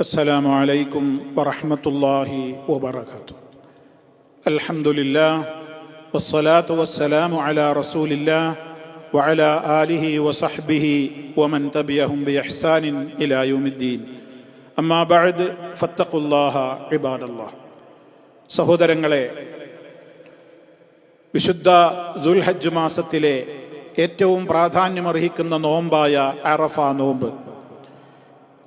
അസ്സലാമു അലൈക്കും വറഹ്മത്തുള്ളാഹി വബറകാതുഹു. അൽഹംദുലില്ലാഹ് വസ്സലാത്തു വസ്സലാമു അലാ റസൂലില്ലാഹ് വഅലാ ആലിഹി വസഹ്ബിഹി വമൻ തബിഅഹും ബിഇഹ്സാനിൻ ഇലാ യൗമിദ്ദീൻ. അമ്മാ ബഅദ് ഫത്തഖുല്ലാഹ ഇബാദല്ലാഹ്. സഹോദരങ്ങളെ, വിശുദ്ധ ദുൽഹജ്ജ് മാസത്തിലെ ഏറ്റവും പ്രാധാന്യമർഹിക്കുന്ന നോമ്പായ അറഫ നോമ്പ്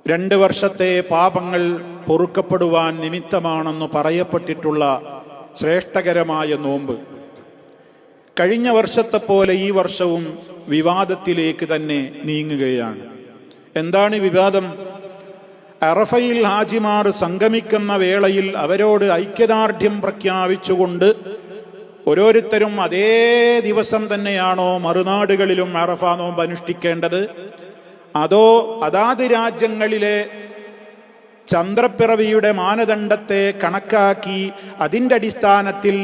2 വർഷത്തെ പാപങ്ങൾ പൊറുക്കപ്പെടുവാൻ നിമിത്തമാണെന്ന് പറയപ്പെട്ടിട്ടുള്ള ശ്രേഷ്ഠകരമായ നോമ്പ് കഴിഞ്ഞ വർഷത്തെ പോലെ ഈ വർഷവും വിവാദത്തിലേക്ക് തന്നെ നീങ്ങുകയാണ്. എന്താണ് വിവാദം? അറഫയിൽ ഹാജിമാർ സംഗമിക്കുന്ന വേളയിൽ അവരോട് ഐക്യദാർഢ്യം പ്രഖ്യാപിച്ചുകൊണ്ട് ഓരോരുത്തരും അതേ ദിവസം തന്നെയാണോ മറുനാടുകളിലും അറഫ നോമ്പ് അനുഷ്ഠിക്കേണ്ടത്, അതോ അതാത് രാജ്യങ്ങളിലെ ചന്ദ്രപ്പിറവിയുടെ മാനദണ്ഡത്തെ കണക്കാക്കി അതിൻ്റെ അടിസ്ഥാനത്തിൽ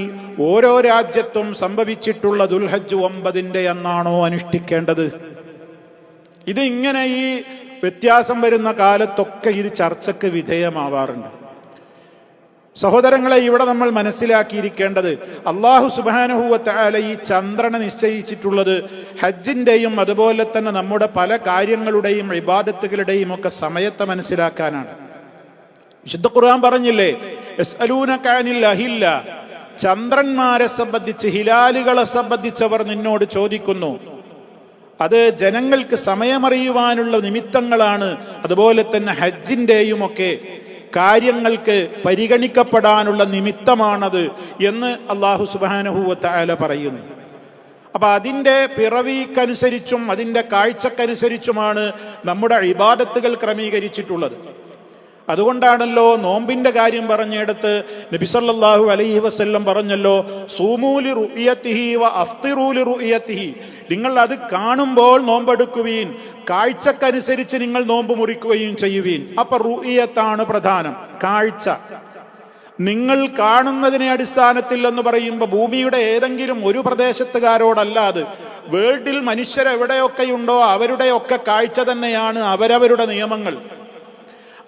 ഓരോ രാജ്യത്തും സംഭവിച്ചിട്ടുള്ള ദുൽഹജ്ജ് 9 എന്നാണോ അനുഷ്ഠിക്കേണ്ടത്? ഇത് ഇങ്ങനെ ഈ വ്യത്യാസം വരുന്ന കാലത്തൊക്കെ ഇത് ചർച്ചയ്ക്ക് വിധേയമാവാറുണ്ട്. സഹോദരങ്ങളെ, ഇവിടെ നമ്മൾ മനസ്സിലാക്കിയിരിക്കേണ്ടത്, അല്ലാഹു സുബ്ഹാനഹു വ തആല ഈ ചന്ദ്രനെ നിശ്ചയിച്ചിട്ടുള്ളത് ഹജ്ജിന്റെയും അതുപോലെ തന്നെ നമ്മുടെ പല കാര്യങ്ങളുടെയും ഇബാദത്തുകളുടെയും ഒക്കെ സമയത്തെ മനസ്സിലാക്കാനാണ്. വിശുദ്ധ ഖുർആൻ പറഞ്ഞില്ലേ, യസ്അലൂനക അനിൽ അഹില്ല, ചന്ദ്രന്മാരെ സംബന്ധിച്ച്, ഹിലാലുകളെ സംബന്ധിച്ചവർ നിന്നോട് ചോദിക്കുന്നു. അത് ജനങ്ങൾക്ക് സമയമറിയുവാനുള്ള നിമിത്തങ്ങളാണ്. അതുപോലെ തന്നെ ഹജ്ജിന്റെയും ഒക്കെ കാര്യങ്ങൾക്ക് പരിഗണിക്കപ്പെടാനുള്ള നിമിത്തമാണത് എന്ന് അല്ലാഹു സുബ്ഹാനഹു വ തആല പറയുന്നു. അപ്പൊ അതിൻ്റെ പിറവിക്കനുസരിച്ചും അതിൻ്റെ കാഴ്ചക്കനുസരിച്ചുമാണ് നമ്മുടെ ഇബാദത്തുകൾ ക്രമീകരിച്ചിട്ടുള്ളത്. അതുകൊണ്ടാണല്ലോ നോമ്പിന്റെ കാര്യം പറഞ്ഞെടുത്ത് നബി സല്ലല്ലാഹു അലൈഹി വസല്ലം പറഞ്ഞല്ലോ, സൂമൂ ലി റുഅയതിഹി വ അഫ്തിറൂ ലി റുഅയതിഹി, നിങ്ങൾ അത് കാണുമ്പോൾ നോമ്പെടുക്കുവീൻ, കാഴ്ചക്കനുസരിച്ച് നിങ്ങൾ നോമ്പ് മുറിക്കുകയും ചെയ്യുവീൻ. അപ്പൊ റുഅയത്താണ് പ്രധാനം, കാഴ്ച. നിങ്ങൾ കാണുന്നതിനെ അടിസ്ഥാനത്തിൽ എന്ന് പറയുമ്പോൾ ഭൂമിയുടെ ഏതെങ്കിലും ഒരു പ്രദേശത്തുകാരോടല്ലാതെ വേൾഡിൽ മനുഷ്യരെവിടെയൊക്കെയുണ്ടോ അവരുടെയൊക്കെ കാഴ്ച തന്നെയാണ് അവരവരുടെ നിയമങ്ങൾ.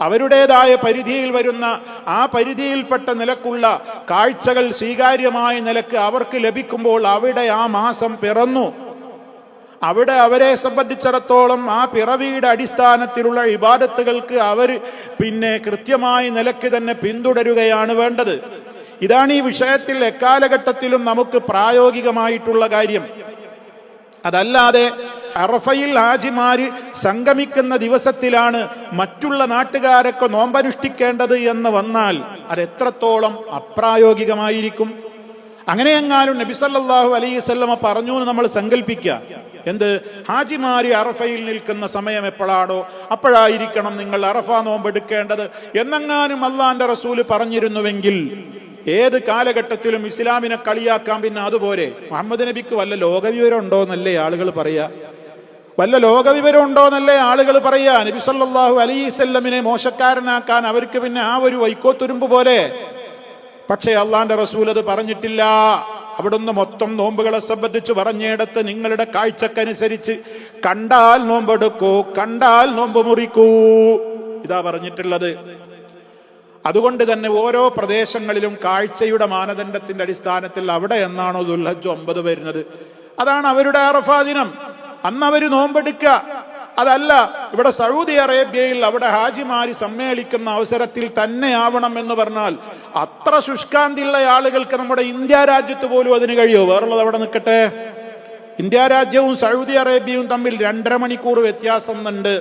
അവരുടേതായ പരിധിയിൽ വരുന്ന ആ പരിധിയിൽപ്പെട്ട നിലക്കുള്ള കാഴ്ചകൾ സ്വീകാര്യമായ നിലക്ക് അവർക്ക് ലഭിക്കുമ്പോൾ അവിടെ ആ മാസം പിറന്നു. അവിടെ അവരെ സംബന്ധിച്ചിടത്തോളം ആ പിറവിയുടെ അടിസ്ഥാനത്തിലുള്ള ഇബാദത്തുകൾക്ക് അവർ കൃത്യമായ നിലക്ക് തന്നെ പിന്തുടരുകയാണ് വേണ്ടത്. ഇതാണ് ഈ വിഷയത്തിൽ എക്കാലഘട്ടത്തിലും നമുക്ക് പ്രായോഗികമായിട്ടുള്ള കാര്യം. അതല്ലാതെ അറഫയിൽ ഹാജിമാര് സംഗമിക്കുന്ന ദിവസത്തിലാണ് മറ്റുള്ള നാട്ടുകാരൊക്കെ നോമ്പനുഷ്ഠിക്കേണ്ടത് എന്ന് വന്നാൽ അത് എത്രത്തോളം അപ്രായോഗികമായിരിക്കും. അങ്ങനെയെങ്ങാനും നബി സല്ലല്ലാഹു അലൈഹി വസല്ലമ പറഞ്ഞു എന്ന് നമ്മൾ സങ്കല്പിക്കുക. എന്ത്? ഹാജിമാര് അറഫയിൽ നിൽക്കുന്ന സമയം എപ്പോഴാണോ അപ്പോഴായിരിക്കണം നിങ്ങൾ അറഫ നോമ്പെടുക്കേണ്ടത് എന്നെങ്ങാനും അള്ളാന്റെ റസൂല് പറഞ്ഞിരുന്നുവെങ്കിൽ ഏത് കാലഘട്ടത്തിലും ഇസ്ലാമിനെ കളിയാക്കാം. പിന്നെ അതുപോലെ മുഹമ്മദ് നബിക്ക് വല്ല ലോകവിവരം ഉണ്ടോന്നല്ലേ ആളുകൾ പറയാ? വല്ല ലോകവിവരം ഉണ്ടോന്നല്ലേ ആളുകൾ പറയാ? നബി സല്ലല്ലാഹു അലൈഹി വസല്ലമിനെ മോശക്കാരനാക്കാൻ അവർക്ക് പിന്നെ ആ ഒരു വൈക്കോത്തുരുമ്പ് പോലെ. പക്ഷേ അള്ളാന്റെ റസൂൽ അത് പറഞ്ഞിട്ടില്ല. അവിടുന്ന് മൊത്തം നോമ്പുകളെ സംബന്ധിച്ച് പറഞ്ഞിടത്ത് നിങ്ങളുടെ കാഴ്ചക്കനുസരിച്ച് കണ്ടാൽ നോമ്പെടുക്കൂ, കണ്ടാൽ നോമ്പ് മുറിക്കൂ, ഇതാ പറഞ്ഞിട്ടുള്ളത്. അതുകൊണ്ട് തന്നെ ഓരോ പ്രദേശങ്ങളിലും കാഴ്ചയുടെ മാനദണ്ഡത്തിന്റെ അടിസ്ഥാനത്തിൽ അവിടെ എന്നാണോ ദുൽഹജ്ജ് 9 വരുന്നത് അതാണ് അവരുടെ അറഫാ ദിനം. അന്ന് അവര് നോമ്പെടുക്കുക. അതല്ല ഇവിടെ സൗദി അറേബ്യയിൽ അവിടെ ഹാജിമാര് സമ്മേളിക്കുന്ന അവസരത്തിൽ തന്നെ ആവണം എന്ന് പറഞ്ഞാൽ അത്ര ശുഷ്കാന്തിയുള്ള ആളുകൾക്ക് നമ്മുടെ ഇന്ത്യ രാജ്യത്ത് പോലും അതിന് കഴിയുമോ? വേറുള്ളത് അവിടെ നിൽക്കട്ടെ. ഇന്ത്യ രാജ്യവും സൗദി അറേബ്യയും തമ്മിൽ 2.5 മണിക്കൂർ വ്യത്യാസം ഉണ്ട്.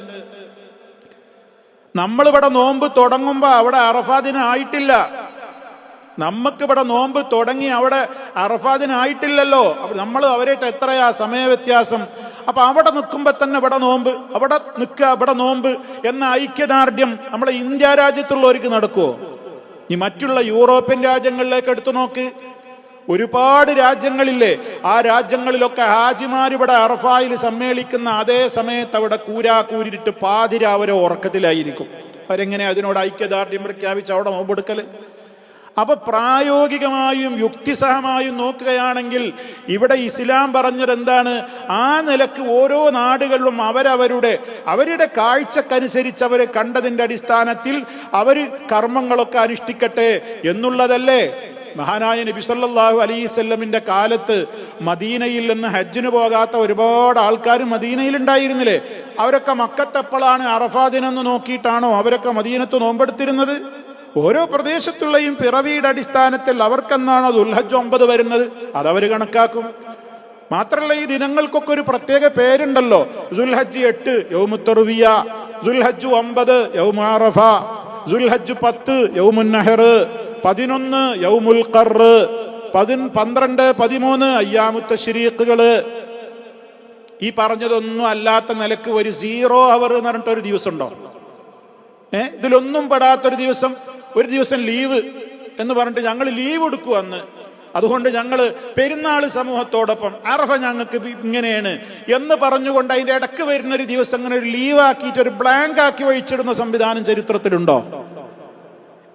നമ്മളിവിടെ നോമ്പ് തുടങ്ങുമ്പോ അവിടെ അറഫാ ദിനം ആയിട്ടില്ല. നമുക്കിവിടെ നോമ്പ് തുടങ്ങി അവിടെ അറഫാ ദിനം ആയിട്ടില്ലല്ലോ. നമ്മൾ അവരായിട്ട് എത്രയാ സമയ വ്യത്യാസം? അപ്പൊ അവിടെ നിൽക്കുമ്പോ തന്നെ ഇവിടെ നോമ്പ്, അവിടെ നിൽക്കുക ഇവിടെ നോമ്പ് എന്ന ഐക്യദാർഢ്യം നമ്മളെ ഇന്ത്യ രാജ്യത്തുള്ളവർക്ക് നടക്കുമോ? ഈ മറ്റുള്ള യൂറോപ്യൻ രാജ്യങ്ങളിലേക്ക് എടുത്തു നോക്ക്. ഒരുപാട് രാജ്യങ്ങളില്ലേ, ആ രാജ്യങ്ങളിലൊക്കെ ഹാജിമാരിവിടെ അറഫായിൽ സമ്മേളിക്കുന്ന അതേ സമയത്ത് അവിടെ കൂരിട്ട് പാതിരാവരെ ഉറക്കത്തിലായിരിക്കും. അവരെങ്ങനെ അതിനോട് ഐക്യദാർഢ്യം പ്രഖ്യാപിച്ച് അവിടെ നോമ്പെടുക്കല്? അപ്പൊ പ്രായോഗികമായും യുക്തിസഹമായും നോക്കുകയാണെങ്കിൽ ഇവിടെ ഇസ്ലാം പറഞ്ഞത് എന്താണ്? ആ നിലക്ക് ഓരോ നാടുകളിലും അവരുടെ കാഴ്ചക്കനുസരിച്ച് അവർ കണ്ടതിന്റെ അടിസ്ഥാനത്തിൽ അവര് കർമ്മങ്ങളൊക്കെ അനുഷ്ഠിക്കട്ടെ എന്നുള്ളതല്ലേ. മഹാനായ നബി സല്ലല്ലാഹു അലൈഹി വസല്ലമിന്റെ കാലത്ത് മദീനയിൽ നിന്ന് ഹജ്ജിന് പോകാത്ത ഒരുപാട് ആൾക്കാർ മദീനയിൽ ഉണ്ടായിരുന്നില്ലേ? അവരൊക്കെ മക്കത്തെപ്പോഴാണ് അറഫാ ദിനം നോക്കിയിട്ടാണോ അവരൊക്കെ മദീനത്ത് നോമ്പെടുത്തിരുന്നത്? ഓരോ പ്രദേശത്തുള്ളയും പിറവിയുടെ അടിസ്ഥാനത്തിൽ അവർക്കെന്നാണ് ദുൽഹജ്ജ് 9 വരുന്നത്, അതവർ കണക്കാക്കും. മാത്രമല്ല ഈ ദിനങ്ങൾക്കൊക്കെ ഒരു പ്രത്യേക പേരുണ്ടല്ലോ. ദുൽഹജ്ജ് 8 യൗമുത് തർവിയ, ദുൽഹജ്ജ് 9 യൗമു അറഫ, ദുൽഹജ്ജ് 10 യൗമുൻ നഹർ, 11 യൗമുൽ ഖർ, 12 13 അയ്യാമുത് തശ്രീഖുകള്. ഈ പറഞ്ഞതൊന്നും അല്ലാത്ത നിലക്ക് ഒരു 0 അവർ എന്ന് പറഞ്ഞിട്ടൊരു ദിവസം ഉണ്ടോ? ഇതിലൊന്നും പെടാത്തൊരു ദിവസം, ഒരു ദിവസം ലീവ് എന്ന് പറഞ്ഞിട്ട് ഞങ്ങൾ ലീവ് എടുക്കും അന്ന്, അതുകൊണ്ട് ഞങ്ങൾ പെരുന്നാൾ സമൂഹത്തോടൊപ്പം, അറഫ ഞങ്ങൾക്ക് ഇങ്ങനെയാണ് എന്ന് പറഞ്ഞുകൊണ്ട് അതിന്റെ ഇടക്ക് വരുന്ന ഒരു ദിവസം അങ്ങനെ ഒരു ലീവ് ആക്കിയിട്ട് ഒരു ബ്ലാങ്ക് ആക്കി വഴിച്ചിടുന്ന സംവിധാനം ചരിത്രത്തിലുണ്ടോ?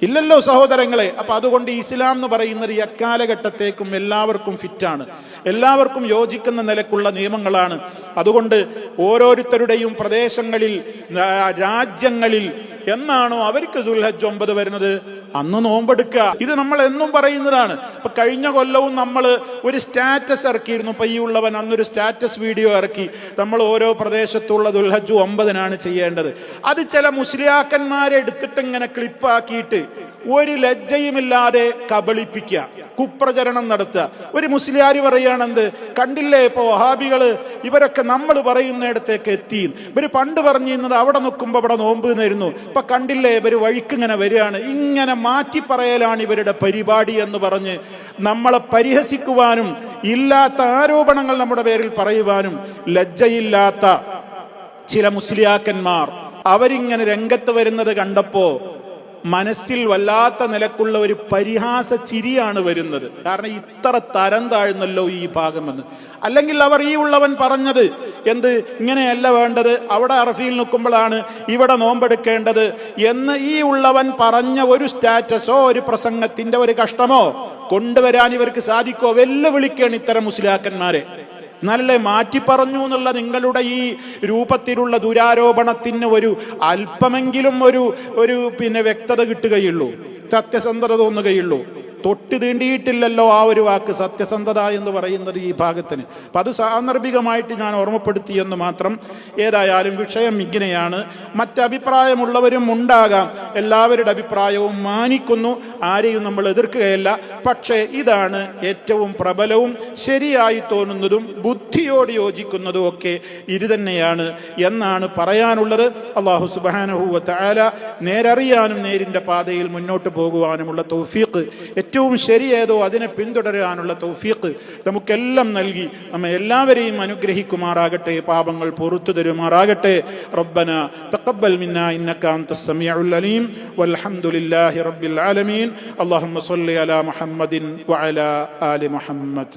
ഇല്ലല്ലോ സഹോദരങ്ങളെ. അപ്പൊ അതുകൊണ്ട് ഇസ്ലാം എന്ന് പറയുന്നത് എക്കാലഘട്ടത്തേക്കും എല്ലാവർക്കും ഫിറ്റാണ്, എല്ലാവർക്കും യോജിക്കുന്ന നിലക്കുള്ള നിയമങ്ങളാണ്. അതുകൊണ്ട് ഓരോരുത്തരുടെയും പ്രദേശങ്ങളിൽ, രാജ്യങ്ങളിൽ എന്നാണോ അവർക്ക് ദുൽഹജ്ജ് 9 വരുന്നത് അന്ന് നോമ്പെടുക്കുക. ഇത് നമ്മൾ എന്നും പറയുന്നതാണ്. ഇപ്പൊ കഴിഞ്ഞ കൊല്ലവും നമ്മൾ ഒരു സ്റ്റാറ്റസ് ഇറക്കിയിരുന്നു. ഇപ്പൊ ഈ ഉള്ളവൻ അന്നൊരു സ്റ്റാറ്റസ് വീഡിയോ ഇറക്കി. നമ്മൾ ഓരോ പ്രദേശത്തുള്ള ദുൽഹജ്ജ് 9 ചെയ്യേണ്ടത്. അത് ചില മുസ്ലിയാക്കന്മാരെ എടുത്തിട്ട് ഇങ്ങനെ ക്ലിപ്പാക്കിയിട്ട് ഒരു ലജ്ജയുമില്ലാതെ കബളിപ്പിക്കുക, കുപ്രചരണം നടത്തുക. ഒരു മുസ്ലിയാർ പറയുകയാണെന്ത്, കണ്ടില്ലേ ഇപ്പൊ വഹാബികള് ഇവരൊക്കെ നമ്മൾ പറയുന്നിടത്തേക്ക് എത്തി, ഇവര് പണ്ട് പറഞ്ഞിരുന്നത് അവിടെ നോക്കുമ്പോ അവിടെ നോമ്പ് എന്നായിരുന്നു, ഇപ്പൊ കണ്ടില്ലേ ഇവര് വഴിക്കിങ്ങനെ വരികയാണ്. ഇങ്ങനെ മാറ്റി പറയലാണ് ഇവരുടെ പരിപാടി എന്ന് പറഞ്ഞ് നമ്മളെ പരിഹസിക്കുവാനും ഇല്ലാത്ത ആരോപണങ്ങൾ നമ്മുടെ പേരിൽ പറയുവാനും ലജ്ജയില്ലാത്ത ചില മുസ്ലിയാക്കന്മാർ അവരിങ്ങനെ രംഗത്ത് വരുന്നത് കണ്ടപ്പോ മനസ്സിൽ വല്ലാത്ത നിലക്കുള്ള ഒരു പരിഹാസ ചിരിയാണ് വരുന്നത്. കാരണം ഇത്ര തരം താഴ്ന്നല്ലോ ഈ ഭാഗമെന്ന്. അല്ലെങ്കിൽ അവർ ഈ ഉള്ളവൻ പറഞ്ഞത് എന്ത്, ഇങ്ങനെയല്ല വേണ്ടത്, അവിടെ അറഫയിൽ നിൽക്കുമ്പോഴാണ് ഇവിടെ നോമ്പെടുക്കേണ്ടത് എന്ന് ഈ ഉള്ളവൻ പറഞ്ഞ ഒരു സ്റ്റാറ്റസോ ഒരു പ്രസംഗത്തിന്റെ ഒരു കഷ്ടമോ കൊണ്ടുവരാൻ ഇവർക്ക് സാധിക്കോ? വെല്ലുവിളിക്കാണ് ഇത്തരം മുസ്ലിയാക്കന്മാരെ. എന്നാലല്ലേ മാറ്റി പറഞ്ഞു എന്നുള്ള നിങ്ങളുടെ ഈ രൂപത്തിലുള്ള ദുരാരോപണത്തിന് ഒരു അല്പമെങ്കിലും ഒരു വ്യക്തത കിട്ടുകയുള്ളൂ, സത്യസന്ധത തോന്നുകയുള്ളൂ. തൊട്ട് തീണ്ടിയിട്ടില്ലല്ലോ ആ ഒരു വാക്ക് സത്യസന്ധത എന്ന് പറയുന്നത് ഈ ഭാഗത്തിന്. അപ്പം അത് സാന്ദർഭികമായിട്ട് ഞാൻ ഓർമ്മപ്പെടുത്തിയെന്ന് മാത്രം. ഏതായാലും വിഷയം ഇങ്ങനെയാണ്. മറ്റഭിപ്രായമുള്ളവരും ഉണ്ടാകാം, എല്ലാവരുടെ അഭിപ്രായവും മാനിക്കുന്നു, ആരെയും നമ്മൾ എതിർക്കുകയല്ല. പക്ഷേ ഇതാണ് ഏറ്റവും പ്രബലവും ശരിയായി തോന്നുന്നതും ബുദ്ധിയോട് യോജിക്കുന്നതും ഒക്കെ ഇത് തന്നെയാണ് എന്നാണ് പറയാനുള്ളത്. അല്ലാഹു സുബ്ഹാനഹു വ തആല നേരറിയാനും നേരിന്റെ പാതയിൽ മുന്നോട്ട് പോകുവാനുമുള്ള തൗഫീഖ്, ഏറ്റവും ശരിയേതോ അതിനെ പിന്തുടരാനുള്ള തൗഫീഖ് നമുക്കെല്ലാം നൽകി നമ്മെ എല്ലാവരെയും അനുഗ്രഹിക്കുമാറാകട്ടെ, പാപങ്ങൾ പുറത്തു തരുമാറാകട്ടെ. റബ്ബന തഖബ്ബൽ മിന്നാ ഇന്നക അൻതസ് സമീഉൽ അലീം വൽഹംദുലില്ലാഹി റബ്ബിൽ ആലമീൻ. അല്ലാഹുമ്മ സ്വല്ലി അലാ മുഹമ്മദിൻ വഅലാ ആലി മുഹമ്മദ്.